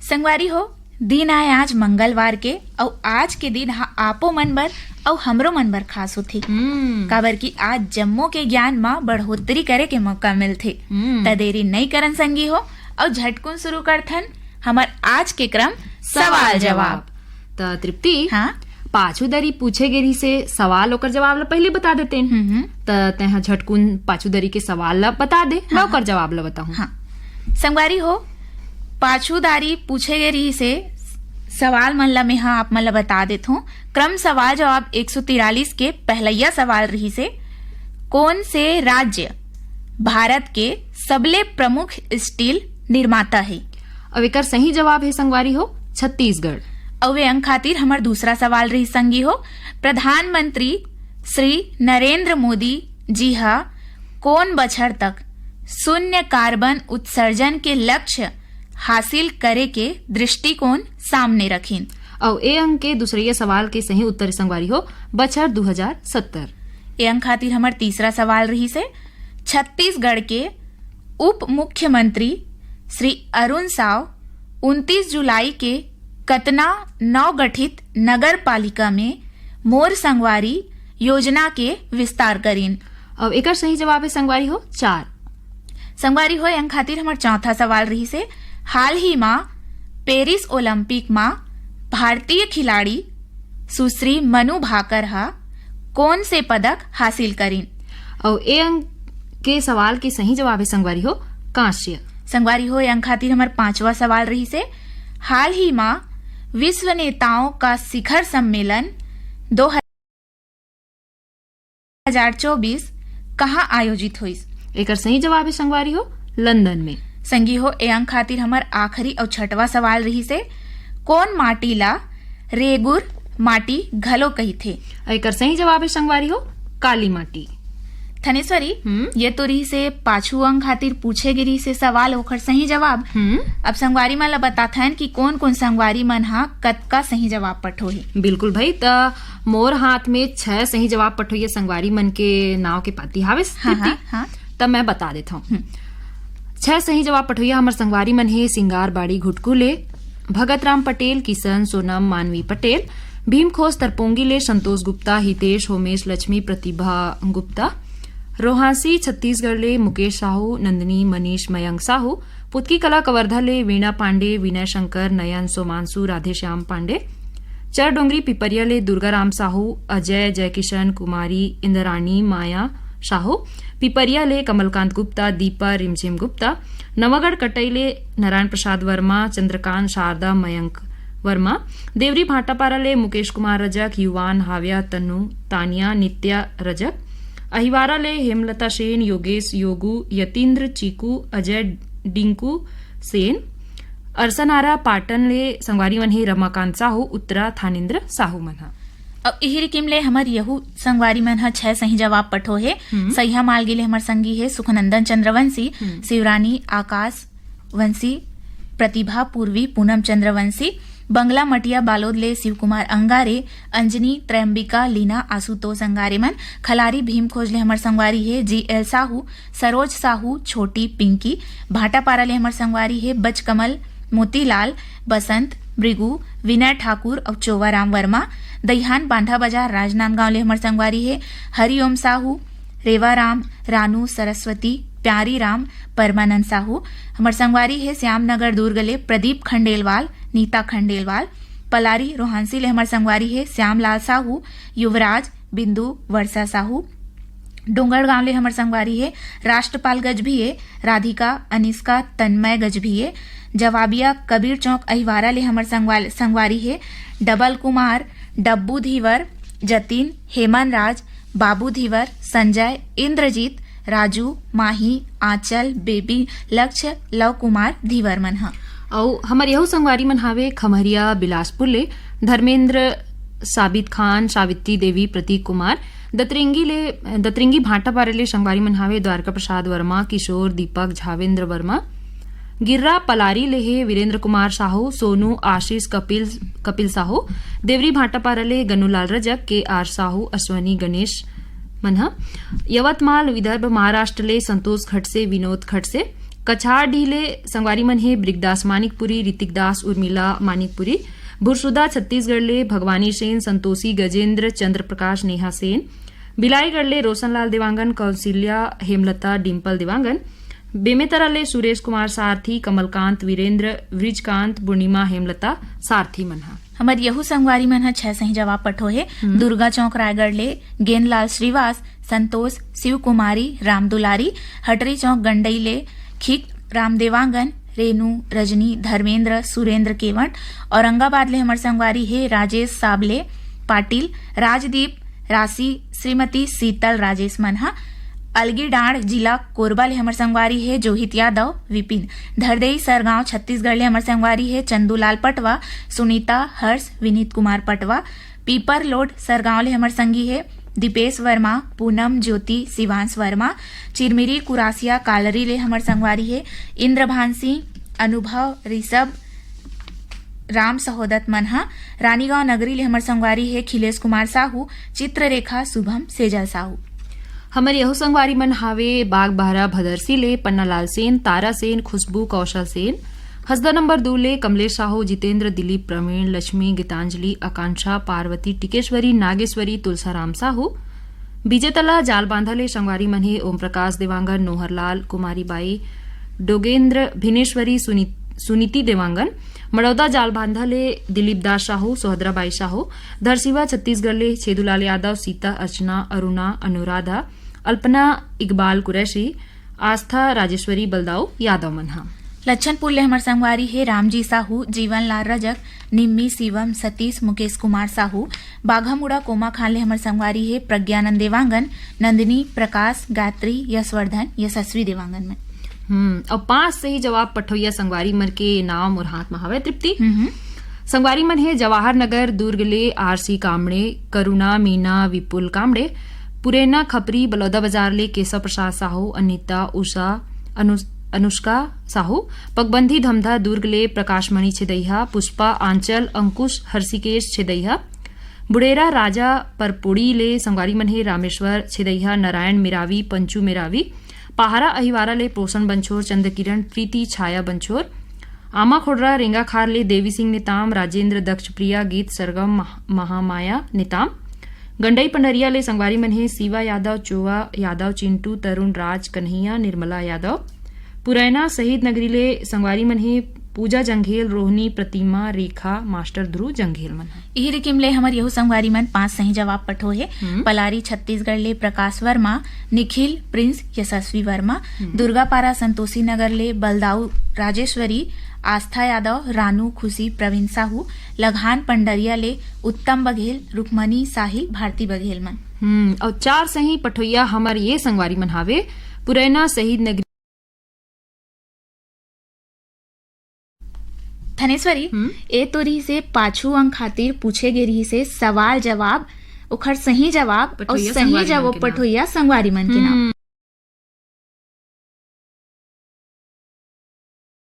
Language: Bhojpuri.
संगवारी हो दिन आए आज मंगलवार के और आज के दिन आपो मन बर और हमरो मन बर खास होथे। काबर की आज जम्मो के ज्ञान में बढ़ोतरी करे के मौका मिलथे। त देरी नहीं करन संगी हो और झटकुन शुरू करथन हमर आज के क्रम सवाल जवाब। त तृप्ति, हाँ पाछू दरी पूछे गेरी से सवाल ओकर जवाब ला पहले बता देते हैं। त तेहा झटकुन पाछू दरी के सवाल ला बता दे, मैं ओकर जवाब ला बताहूं। हाँ संगवारी हो पाछूदारी पूछे गेरी से सवाल मन ला मैं आप मन ला बता देत हूँ। क्रम सवाल जवाब 143 के पहलैया सवाल रही से कौन से राज्य भारत के सबले प्रमुख स्टील निर्माता है? अब एकर सही जवाब है संगवारी हो छत्तीसगढ़। और वे अंक खातिर हमार दूसरा सवाल रही संगी हो प्रधानमंत्री श्री नरेंद्र मोदी जी हा कौन बछर तक शून्य कार्बन उत्सर्जन के लक्ष्य हासिल करे के दृष्टिकोण सामने रखीन? और ए अंक के दूसरे सवाल के सही उत्तर संगवारी हो बछर 2070। ए अंक खातिर हमार तीसरा सवाल रही से छत्तीसगढ़ के उप मुख्यमंत्री श्री अरुण साव 29 जुलाई के कतना नवगठित नगर पालिका में मोर संगवारी योजना के विस्तार करीन? अब एकर सही जवाब है संगवारी हो 4। संगवारी हो अंक खातिर हमार चौथा सवाल रही से हाल ही में पेरिस ओलंपिक में भारतीय खिलाड़ी सुश्री मनु भाकर हा कौन से पदक हासिल करीन? और ए अंक के सवाल के सही जवाब है संगवारी हो कांस्य। संगवारी हो अंक खातिर हमार पांचवा सवाल रही से हाल ही में विश्व नेताओं का शिखर सम्मेलन 2024 कहाँ आयोजित हुई? एकर सही जवाब है संगवारी हो लंदन में। संगी हो ए अंक खातिर हमार आखिरी और छठवा सवाल रही से कौन माटी ला रेगुर माटी घलो कही थे? एकर सही जवाब है संगवारी हो काली माटी। थनेश्वरी ये तो रही से पाछू अंक खातिर पूछे गिरी से सवाल ओखर सही जवाब। अब संगवारी मन ला बताथन कि कौन कौन संगवारी मन हा कतका सही जवाब पठोही। बिल्कुल भाई, त मोर हाथ में 6 सही जवाब पठोइए संगवारी मन के नाव के पाती हावे। हाँ। तब मैं बता देता हूँ 6 सही जवाब पठोइया हमर संगवारी मन हे सिंगार बाड़ी घुटकुले, भगत राम पटेल, किशन सोनम मानवी पटेल, भीम खोज तरपोंगी ले संतोष गुप्ता, हितेश होमेश लक्ष्मी प्रतिभा गुप्ता, रोहासी छत्तीसगढ़ ले मुकेश साहू, नंदिनी मनीष मयंक साहू, पुतकी कला कवर्धा ले वीणा पांडे, विनय शंकर, नयन सोमांशु, राधेश्याम पांडे, चर डोंगरी पिपरिया ले दुर्गाराम साहू, अजय जयकिशन कुमारी, इंद्राणी माया साहू, पिपरिया ले कमलकांत गुप्ता, दीपा रिमझिम गुप्ता, नवागढ़ कटई ले नारायण प्रसाद वर्मा, चंद्रकांत शारदा मयंक वर्मा, देवरी भाटापारा ले मुकेश कुमार रजक, युवान हाव्या तनु तानिया नित्या रजक, अहिवारा ले हेमलता सेन, योगेश योगू, यतीन्द्र चीकू, अजय डिंकू सेन, अरसनारा पाटन ले संगवारी मन हे रमाकांत साहू, उत्तरा थानेन्द्र साहू मन हा। अब इहिरी किमले हमार यहू संगवारी मन हा 6 सही जवाब पठो है। सही माल गिले हमार संगी है सुखनंदन चंद्रवंशी, शिवरानी आकाश वंशी, प्रतिभा पूर्वी, पूनम चंद्रवंशी, बंगला मटिया बालोद ले शिव कुमार अंगारे, अंजनी त्रयंबिका लीना आशुतोष अंगारे मन, खलारी भीम खोज ले हमार संगवारी है GL साहू, सरोज साहू, छोटी पिंकी, भाटापारा ले हमार संगवारी है बचकमल मोतीलाल, बसंत मृगु, विनय ठाकुर और चोवाराम वर्मा, दहिहान बांधा बाजार राजनांदगांव ले हमार संगवारी है हरिओम साहू, रेवाराम, रानू सरस्वती, प्यारी राम, परमानंद साहू, हमार संगवारी है श्यामनगर दुर्ग ले प्रदीप खंडेलवाल, नीता खंडेलवाल, पलारी रोहांसी ले हमार संगवारी है श्यामलाल साहू, युवराज, बिंदु वर्षा साहू, डोंगरगांव ले हमार संगवारी है राष्ट्रपाल गजभिये, राधिका अनिष्का तन्मय गजभिये, जवाबिया कबीर चौक अहिवारा ले हमार संगवारी है डबल कुमार, डब्बू धीवर, जतिन, हेमन राज, बाबू धीवर, संजय, इंद्रजीत, राजू, माही, आंचल, बेबी, लक्ष्य, लव कुमार धीवर मन हा। और हमार यहू संगवारी मन हावे खमहरिया बिलासपुर ले धर्मेंद्र, साबित खान, सावित्री देवी, प्रतीक कुमार, दतरिंगी भाटापारा ले संगवारी मन हावे द्वारका प्रसाद वर्मा, किशोर, दीपक, झावेंद्र वर्मा, गिर्रा पलारी ले हे वीरेंद्र कुमार साहू, सोनू, आशीष, कपिल साहू, देवरी भाटापारा ले गनुलाल रजक, KR साहू, अश्वनी गणेश मनहा, यवतमाल विदर्भ महाराष्ट्र ले संतोष खडसे, विनोद खडसे, कछार ढीले संगवारी मन हे ब्रिगदास मानिकपुरी, ऋतिक दास उर्मिला मानिकपुरी, भुरसुदा छत्तीसगढ़ ले भगवानी सेन, संतोषी गजेंद्र, चंद्र प्रकाश नेहा सेन, बिलाईगढ़ ले रोशनलाल देवांगन, कौशल्या हेमलता डिम्पल देवांगन, बेमेतरा ले सुरेश कुमार सारथी, कमलकांत वीरेंद्र, वृजकांत पूर्णिमा हेमलता सारथी मनहा। हमार यहू संगवारी मन ह 6 सही जवाब पठो है। दुर्गा चौक रायगढ़ ले गेंदलाल श्रीवास, संतोष शिव कुमारी, राम दुलारी, हटरी चौक गंडई ले खिक राम देवांगन, रेणु रजनी, धर्मेंद्र, सुरेंद्र केवट। औरंगाबाद ले हमार संगवारी है राजेश साबले पाटिल, राजदीप राशि, श्रीमती शीतल राजेश मनहा। अलगीडांड जिला कोरबा ले हमर संगवारी है जोहित यादव विपिन। धरदेई सरगांव छत्तीसगढ़ ले हमर संगवारी है चंदूलाल पटवा, सुनीता हर्ष, विनीत कुमार पटवा। पीपर लोड सरगांव ले हमर संगी है दीपेश वर्मा, पूनम ज्योति, शिवांश वर्मा। चिरमिरी कुरासिया कालरी ले हमर संगवारी है इंद्रभान सिंह, अनुभव, ऋषभ, राम सहोदत मनहा। रानीगांव नगरी ले हमर संगवारी है खिलेश कुमार साहू, चित्ररेखा शुभम, सेजल साहू। हमर यहू संगवारी मन हावे बागबाहरा भदरसी ले पन्नालाल सेन, तारा सेन, खुशबू कौशल सेन। हसदा नंबर 2 ले कमलेश साहू, जितेंद्र, दिलीप, प्रवीण, लक्ष्मी, गीतांजलि, आकांक्षा, पार्वती, टिकेश्वरी, नागेश्वरी, तुलसाराम साहू। बीजेतला जालबांधा ले संगवारी मन हे ओम प्रकाश देवांगन, नोहरलाल, कुमारी बाई, डोगेंद्र, भिनेश्वरी, सुनीति देवांगन। मड़ौदा जालबांधा ले दिलीप दास साहू, सोहद्राबाई साहू। धरसीवा छत्तीसगढ़ ले छेदुलाल यादव, सीता, अर्चना, अरुणा, अनुराधा, अल्पना, इकबाल कुरैशी, आस्था, राजेश्वरी बलदाऊ यादव मनहा। लच्छनपुर ले हमर संगवारी है रामजी साहू, जीवनलाल रजक, निम्मी, शिवम, सतीश, मुकेश कुमार साहू। बाघामुड़ा कोमा खान ले हमर संगवारी है प्रज्ञानंद देवांगन, नंदिनी, प्रकाश, गायत्री, यशवर्धन, यशस्वी देवांगन में। और 5 सही जवाब पठोइया संगवारी मन के नाम मोर हाथ में हवे तृप्ति। संगवारी मन है जवाहर नगर दुर्ग ले आरसी कामड़े, करुणा, मीना, विपुल कामड़े। पुरेना खपरी बलौदा बाजार ले केशव प्रसाद साहू, अनिता, उषा, अनुष्का साहू। पगबंधी धमधा दुर्ग ले प्रकाशमणि छेदैहा, पुष्पा, आंचल, अंकुश, हर्षिकेश छेदैहा। बुडेरा राजा परपोड़ी ले संगवारी मन है रामेश्वर छेदैहा, नारायण मिरावी, पंचू मिरावी। पहारा अहिवारा ले पोषण बंछोर, चंद्रकिरण, प्रीति, छाया बंछोर। आमा खोडरा रेंगाखार ले देवी सिंह नेताम, राजेंद्र, दक्ष, प्रिया, गीत, सरगम, महामाया नेताम। गंडई पंडरिया ले संगवारी मन है सीवा यादव, चोवा यादव, चिंटू, तरुण, राज, कन्हैया, निर्मला यादव। पुरैना शहीद नगरी ले संगवारी मन है पूजा जंघेल, रोहिणी, प्रतिमा, रेखा, मास्टर ध्रुव जंघेल मन। इही रिकिम ले हमर यहू संगवारी मन 5 सही जवाब पठो है। पलारी छत्तीसगढ़ ले प्रकाश वर्मा, निखिल, प्रिंस, यशस्वी वर्मा। दुर्गापारा संतोषी नगर ले बलदाऊ राजेश्वरी, आस्था यादव, रानू, खुशी, प्रवीण साहू। लघान पंडरिया ले उत्तम बघेल, रुक्मणी, साहिल, भारती बघेल मन। और 4 सही पठोइया हमर ये संगवारी मन हावे पुरैना शहीद नगरी। धनेश्वरी ए तो रही से 5 अंक खातिर पूछे गे रही से सवाल जवाब, ओखर सही जवाब और सही जवाब पठोइया संगवारी मन के नाम।